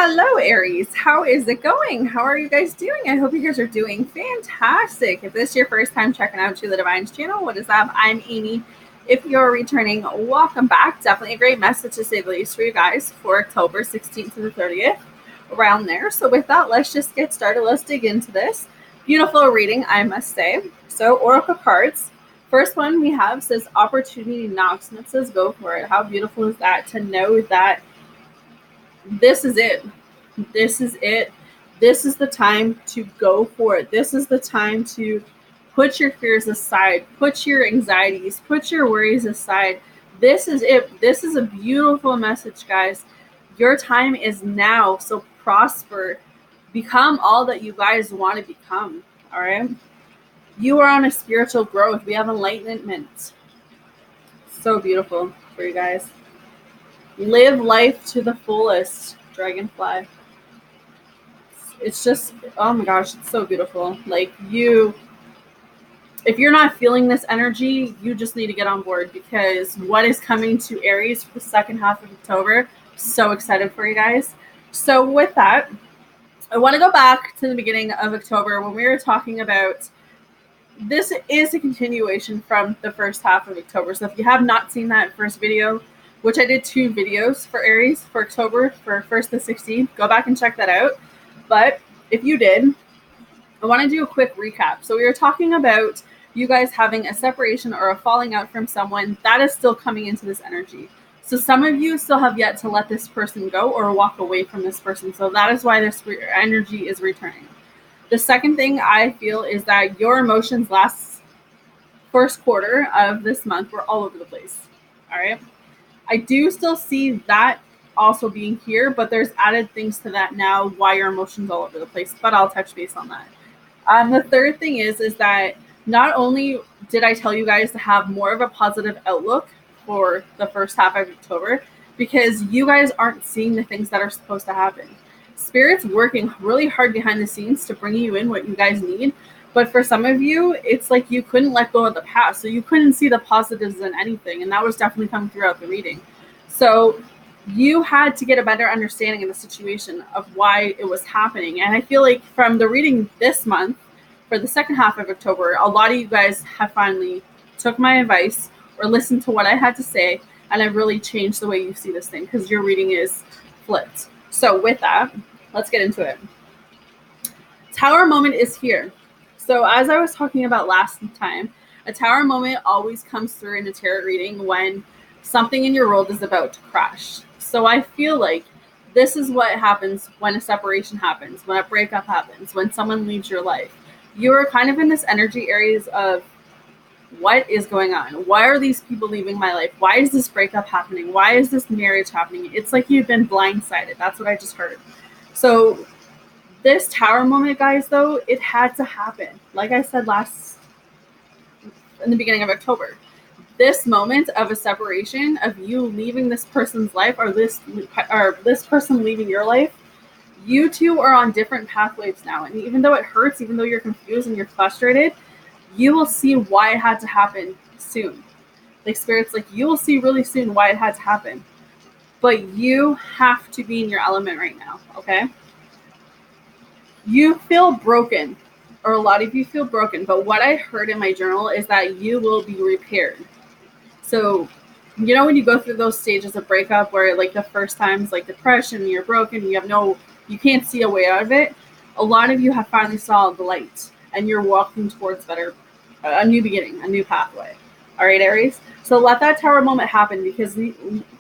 Hello, Aries. How is it going? How are you guys doing? I hope you guys are doing fantastic. If this is your first time checking out To the Divine's channel, what is up? I'm Amy. If you're returning, welcome back. Definitely a great message to say the least for you guys for October 16th to the 30th, around there. So with that, let's just get started. Let's dig into this. Beautiful reading, I must say. So Oracle cards. First one we have says opportunity knocks, and it says go for it. How beautiful is that to know that this is it. This is it. This is the time to go for it. This is the time to put your fears aside, put your anxieties, put your worries aside. This is it. This is a beautiful message, guys. Your time is now. So prosper. Become all that you guys want to become. All right. You are on a spiritual growth. We have enlightenment. So beautiful for you guys. Live life to the fullest, Dragonfly. It's just, oh my gosh, it's so beautiful. Like if you're not feeling this energy, you just need to get on board, because what is coming to Aries for the second half of October, so excited for you guys. So with that, I want to go back to the beginning of October when we were talking about, this is a continuation from the first half of October. So if you have not seen that first video, which I did 2 videos for Aries for October, for 1st to 16th. Go back and check that out. But if you did, I want to do a quick recap. So we were talking about you guys having a separation or a falling out from someone that is still coming into this energy. So some of you still have yet to let this person go or walk away from this person. So that is why this energy is returning. The second thing I feel is that your emotions last first quarter of this month were all over the place. All right. I do still see that also being here, but there's added things to that now, why your emotions all over the place, but I'll touch base on that. The third thing is that not only did I tell you guys to have more of a positive outlook for the first half of October, because you guys aren't seeing the things that are supposed to happen. Spirit's working really hard behind the scenes to bring you in what you guys need. But for some of you, it's like you couldn't let go of the past. So you couldn't see the positives in anything. And that was definitely coming throughout the reading. So you had to get a better understanding of the situation of why it was happening. And I feel like from the reading this month, for the second half of October, a lot of you guys have finally took my advice or listened to what I had to say. And I've really changed the way you see this thing, because your reading is flipped. So with that, let's get into it. Tower moment is here. So as I was talking about last time, a tower moment always comes through in a tarot reading when something in your world is about to crash. So I feel like this is what happens when a separation happens, when a breakup happens, when someone leaves your life. You are kind of in this energy areas of, what is going on? Why are these people leaving my life? Why is this breakup happening? Why is this marriage happening? It's like you've been blindsided. That's what I just heard. So this tower moment, guys, though, it had to happen. Like I said in the beginning of October, this moment of a separation, of you leaving this person's life, or this person leaving your life, you two are on different pathways now. And even though it hurts, even though you're confused and you're frustrated, you will see why it had to happen soon. Like Spirit's like, you will see really soon why it had to happen. But you have to be in your element right now, okay? You feel broken, or a lot of you feel broken, but what I heard in my journal is that you will be repaired. So, you know, when you go through those stages of breakup where like the first time's like depression, you're broken, you can't see a way out of it. A lot of you have finally saw the light, and you're walking towards a new beginning, a new pathway. All right, Aries. So let that tower moment happen, because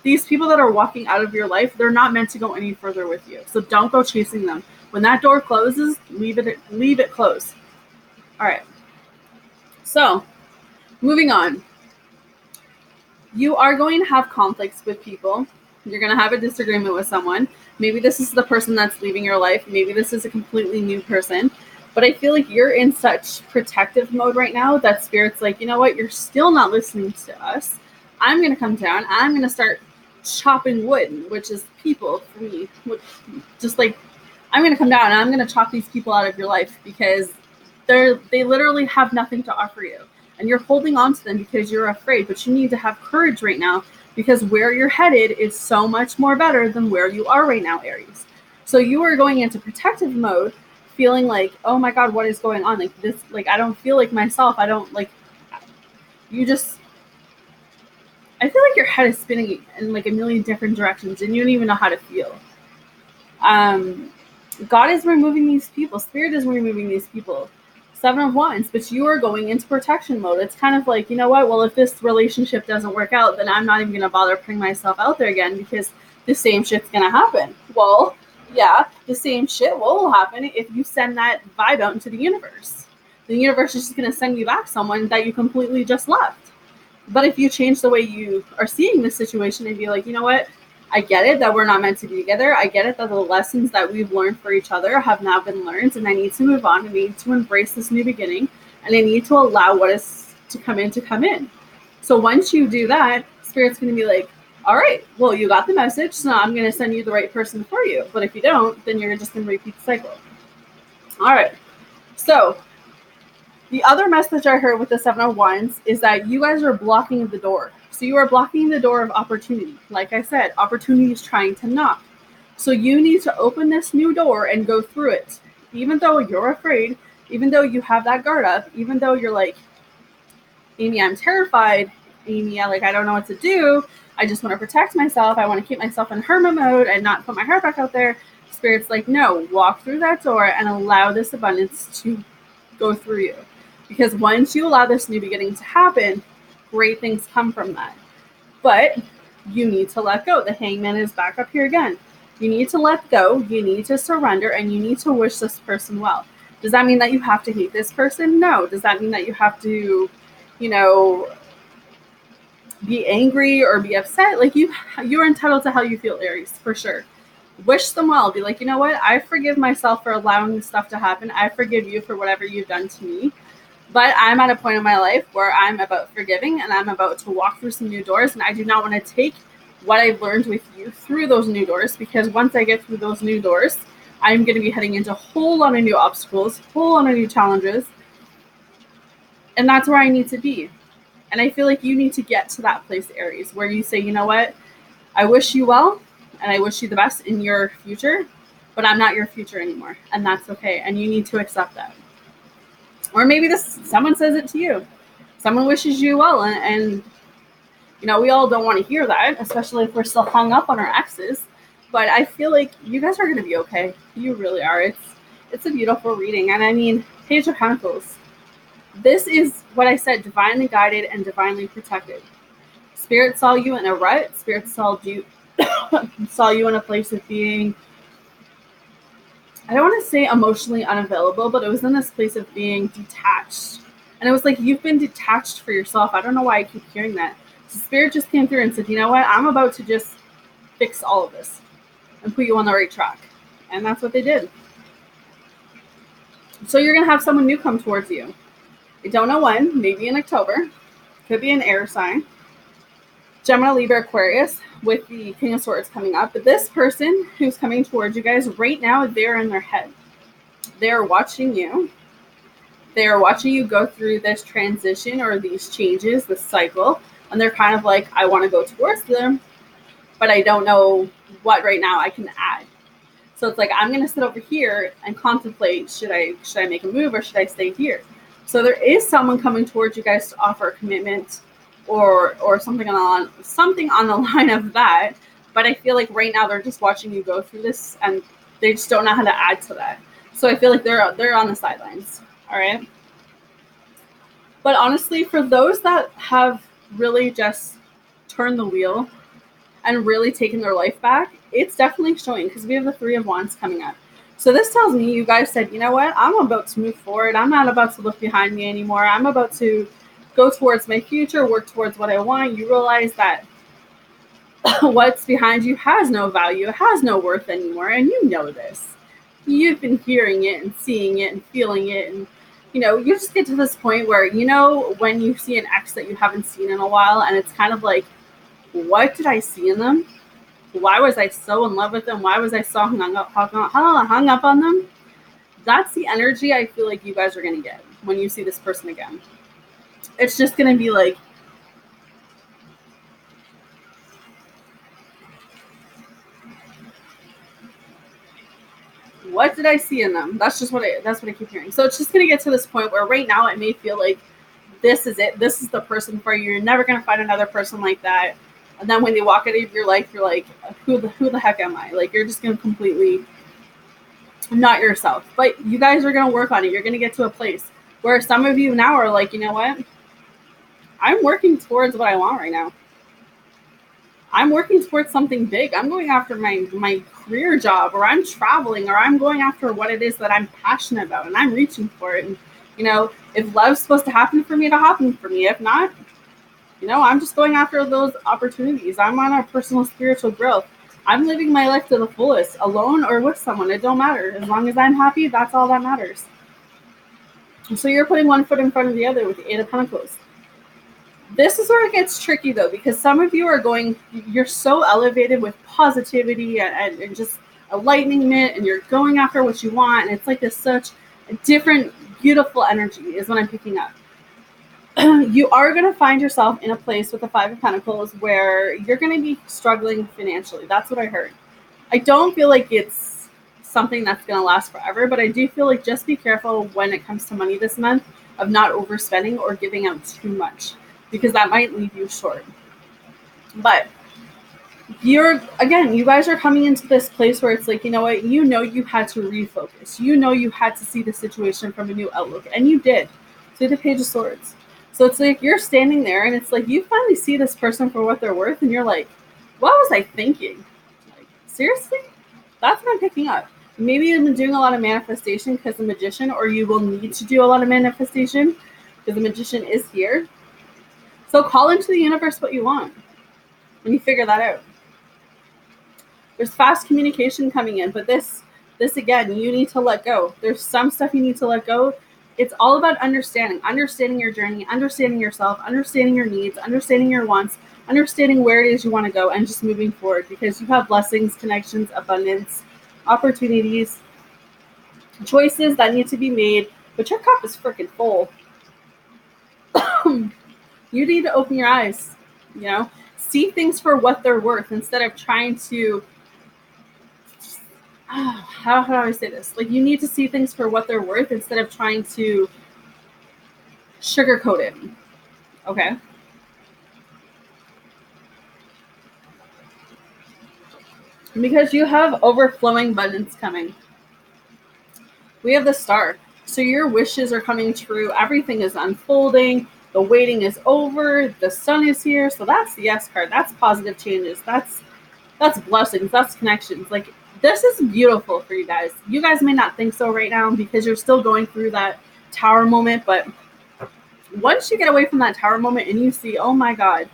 these people that are walking out of your life, they're not meant to go any further with you. So don't go chasing them. When that door closes, leave it closed. All right. So moving on. You are going to have conflicts with people. You're going to have a disagreement with someone. Maybe this is the person that's leaving your life. Maybe this is a completely new person. But I feel like you're in such protective mode right now that Spirit's like, you know what? You're still not listening to us. I'm going to come down. I'm going to start chopping wood, which is people for me. Just like, I'm going to come down and I'm going to chop these people out of your life, because they literally have nothing to offer you. And you're holding on to them because you're afraid. But you need to have courage right now, because where you're headed is so much more better than where you are right now, Aries. So you are going into protective mode, feeling like, oh my God, what is going on? Like this, like I don't feel like myself. I don't like, you just, I feel like your head is spinning in like a million different directions and you don't even know how to feel. God is removing these people. Spirit is removing these people. Seven of Wands, but you are going into protection mode. It's kind of like, you know what? Well, if this relationship doesn't work out, then I'm not even going to bother putting myself out there again because the same shit's going to happen. Well, yeah, the same shit will happen if you send that vibe out into the universe. The universe is just going to send you back someone that you completely just left. But if you change the way you are seeing the situation and be like, you know what? I get it that we're not meant to be together. I get it that the lessons that we've learned for each other have now been learned, and I need to move on. I need to embrace this new beginning, and I need to allow what is to come in. So once you do that, Spirit's going to be like, all right, well, you got the message, so now I'm going to send you the right person for you. But if you don't, then you're just going to repeat the cycle. All right. So the other message I heard with the Seven of Wands is that you guys are blocking the door. So you are blocking the door of opportunity. Like I said, opportunity is trying to knock. So you need to open this new door and go through it. Even though you're afraid, even though you have that guard up, even though you're like, Amy, I'm terrified. Amy, I don't know what to do. I just want to protect myself. I want to keep myself in hermit mode and not put my heart back out there. Spirit's like, no, walk through that door and allow this abundance to go through you. Because once you allow this new beginning to happen, great things come from that. But you need to let go. The Hangman is back up here again. You need to let go. You need to surrender, and you need to wish this person well. Does that mean that you have to hate this person? No. Does that mean that you have to, be angry or be upset? Like you're entitled to how you feel, Aries, for sure. Wish them well. Be like, you know what? I forgive myself for allowing this stuff to happen. I forgive you for whatever you've done to me. But I'm at a point in my life where I'm about forgiving and I'm about to walk through some new doors. And I do not want to take what I've learned with you through those new doors, because once I get through those new doors, I'm going to be heading into a whole lot of new obstacles, whole lot of new challenges. And that's where I need to be. And I feel like you need to get to that place, Aries, where you say, you know what? I wish you well and I wish you the best in your future, but I'm not your future anymore. And that's okay. And you need to accept that. Or maybe someone says it to you. Someone wishes you well, and we all don't want to hear that, especially if we're still hung up on our exes. But I feel like you guys are going to be okay. You really are. It's a beautiful reading. And I mean, Page of Pentacles. This is what I said, divinely guided and divinely protected. Spirit saw you in a rut. Spirit saw you in a place of being, I don't want to say emotionally unavailable, but it was in this place of being detached. And it was like you've been detached for yourself. I don't know why I keep hearing that. So Spirit just came through and said, you know what? I'm about to just fix all of this and put you on the right track. And that's what they did. So you're going to have someone new come towards you. I don't know when, maybe in October. Could be an air sign. Gemini, Libra, Aquarius, with the King of Swords coming up. But this person who's coming towards you guys right now, they're in their head. They're watching you. They're watching you go through this transition or these changes, this cycle. And they're kind of like, I want to go towards them, but I don't know what right now I can add. So it's like, I'm going to sit over here and contemplate, should I make a move or should I stay here? So there is someone coming towards you guys to offer a commitment or something on the line of that. But I feel like right now they're just watching you go through this and they just don't know how to add to that. So I feel like they're on the sidelines. All right. But honestly, for those that have really just turned the wheel and really taken their life back, it's definitely showing, because we have the Three of Wands coming up. So this tells me you guys said, you know what? I'm about to move forward. I'm not about to look behind me anymore. I'm about to go towards my future, work towards what I want. You realize that what's behind you has no value, has no worth anymore. And you know this. You've been hearing it and seeing it and feeling it. And, you just get to this point where, when you see an ex that you haven't seen in a while, and it's kind of like, what did I see in them? Why was I so in love with them? Why was I so hung up on them? That's the energy I feel like you guys are going to get when you see this person again. It's just going to be like, What did I see in them? That's what I keep hearing. So it's just going to get to this point where right now it may feel like this is it. This is the person for you. You're never going to find another person like that. And then when they walk out of your life, you're like, who the heck am I? Like, you're just going to completely not yourself. But you guys are going to work on it. You're going to get to a place where some of you now are like, you know what? I'm working towards what I want right now. I'm working towards something big. I'm going after my career job, or I'm traveling, or I'm going after what it is that I'm passionate about, and I'm reaching for it. And, you know, if love's supposed to happen for me, it'll happen for me. If not, you know, I'm just going after those opportunities. I'm on a personal spiritual growth. I'm living my life to the fullest, alone or with someone. It don't matter. As long as I'm happy, that's all that matters. So you're putting one foot in front of the other with the Eight of Pentacles. This is where it gets tricky, though, because some of you are you're so elevated with positivity and just enlightenment, and you're going after what you want. And it's like this such a different, beautiful energy is what I'm picking up. You are going to find yourself in a place with the Five of Pentacles where you're going to be struggling financially. That's what I heard. I don't feel like it's something that's going to last forever, but I do feel like just be careful when it comes to money this month of not overspending or giving out too much, because that might leave you short. But you guys are coming into this place where it's like, you know what, you had to refocus. You had to see the situation from a new outlook, and you did. So the Page of Swords. So it's like you're standing there, and it's like you finally see this person for what they're worth, and you're like, what was I thinking? Like, seriously? That's what I'm picking up. Maybe you've been doing a lot of manifestation because the Magician, or you will need to do a lot of manifestation because the Magician is here. So call into the universe what you want, and you figure that out. There's fast communication coming in, but this again, you need to let go. There's some stuff you need to let go. It's all about understanding your journey, understanding yourself, understanding your needs, understanding your wants, understanding where it is you want to go, and just moving forward, because you have blessings, connections, abundance, opportunities, choices that need to be made, but your cup is freaking full. You need to open your eyes, see things for what they're worth instead of trying to, how do I say this? Like, you need to see things for what they're worth instead of trying to sugarcoat it. Okay. Because you have overflowing abundance coming. We have the Star. So your wishes are coming true. Everything is unfolding. The waiting is over. The sun is here. So that's the Yes card. That's positive changes. That's blessings. That's connections. Like, this is beautiful for you guys. You guys may not think so right now because you're still going through that Tower moment. But once you get away from that Tower moment and you see, oh my God,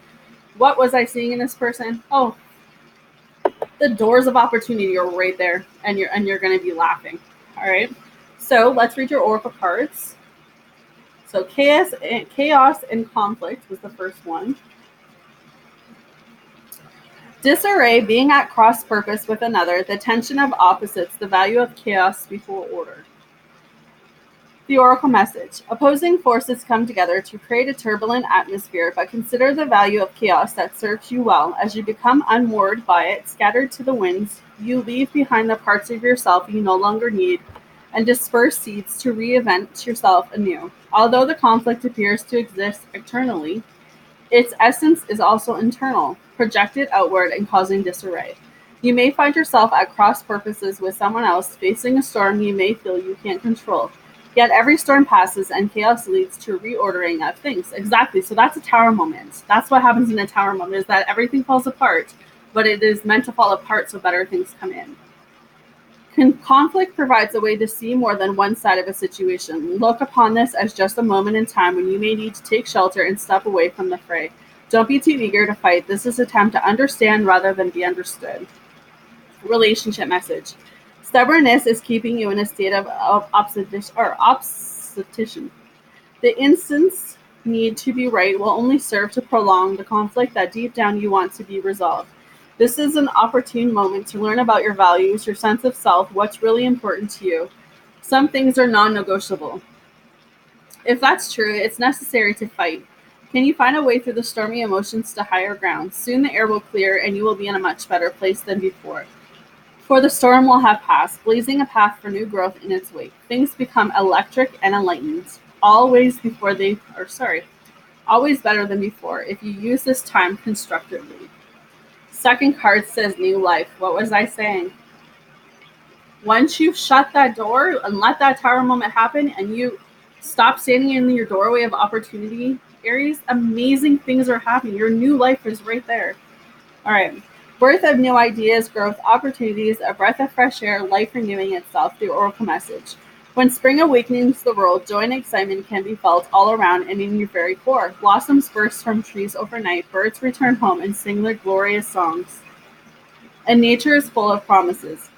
what was I seeing in this person? Oh, the doors of opportunity are right there, and you're going to be laughing. All right. So let's read your Oracle cards. So chaos and conflict was the first one. Disarray, being at cross purpose with another, the tension of opposites, the value of chaos before order. The Oracle message. Opposing forces come together to create a turbulent atmosphere, but consider the value of chaos that serves you well. As you become unmoored by it, scattered to the winds, you leave behind the parts of yourself you no longer need and disperse seeds to reinvent yourself anew. Although the conflict appears to exist externally, its essence is also internal, projected outward and causing disarray. You may find yourself at cross purposes with someone else, facing a storm you may feel you can't control. Yet every storm passes and chaos leads to reordering of things. Exactly. So that's a Tower moment. That's what happens in a Tower moment, is that everything falls apart, but it is meant to fall apart so better things come in. Conflict provides a way to see more than one side of a situation. Look upon this as just a moment in time when you may need to take shelter and step away from the fray. Don't be too eager to fight. This is a time to understand rather than be understood. Relationship message. Stubbornness is keeping you in a state of opposition. The instant's need to be right will only serve to prolong the conflict that deep down you want to be resolved. This is an opportune moment to learn about your values, your sense of self, what's really important to you. Some things are non-negotiable. If that's true, it's necessary to fight. Can you find a way through the stormy emotions to higher ground? Soon the air will clear and you will be in a much better place than before. For the storm will have passed, blazing a path for new growth in its wake. Things become electric and enlightened. Always better than before if you use this time constructively. Second card says new life. What was I saying? Once you shut that door and let that tower moment happen and you stop standing in your doorway of opportunity, Aries, amazing things are happening. Your new life is right there. All right. Birth of new ideas, growth, opportunities, a breath of fresh air, life renewing itself through oracle message. When spring awakens the world, joy and excitement can be felt all around and in your very core. Blossoms burst from trees overnight, birds return home and sing their glorious songs. And nature is full of promises.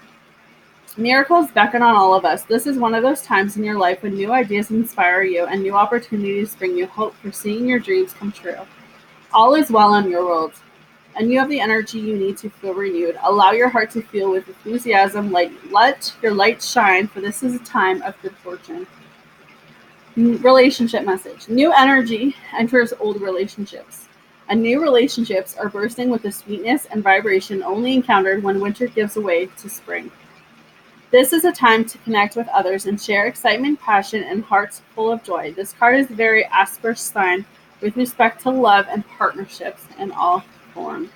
Miracles beckon on all of us. This is one of those times in your life when new ideas inspire you and new opportunities bring you hope for seeing your dreams come true. All is well in your world, and you have the energy you need to feel renewed. Allow your heart to feel with enthusiasm. Let your light shine, for this is a time of good fortune. Relationship message. New energy enters old relationships. And new relationships are bursting with the sweetness and vibration only encountered when winter gives way to spring. This is a time to connect with others and share excitement, passion, and hearts full of joy. This card is very Asper sign with respect to love and partnerships in all forms.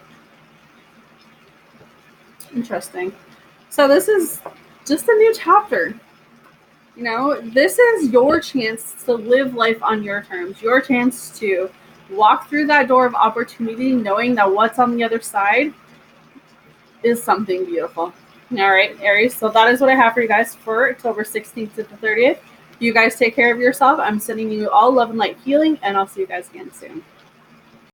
Interesting. So this is just a new chapter. You know, this is your chance to live life on your terms, your chance to walk through that door of opportunity knowing that what's on the other side is something beautiful. All right, Aries. So that is what I have for you guys for October 16th to the 30th. You guys take care of yourself. I'm sending you all love and light healing, and I'll see you guys again soon.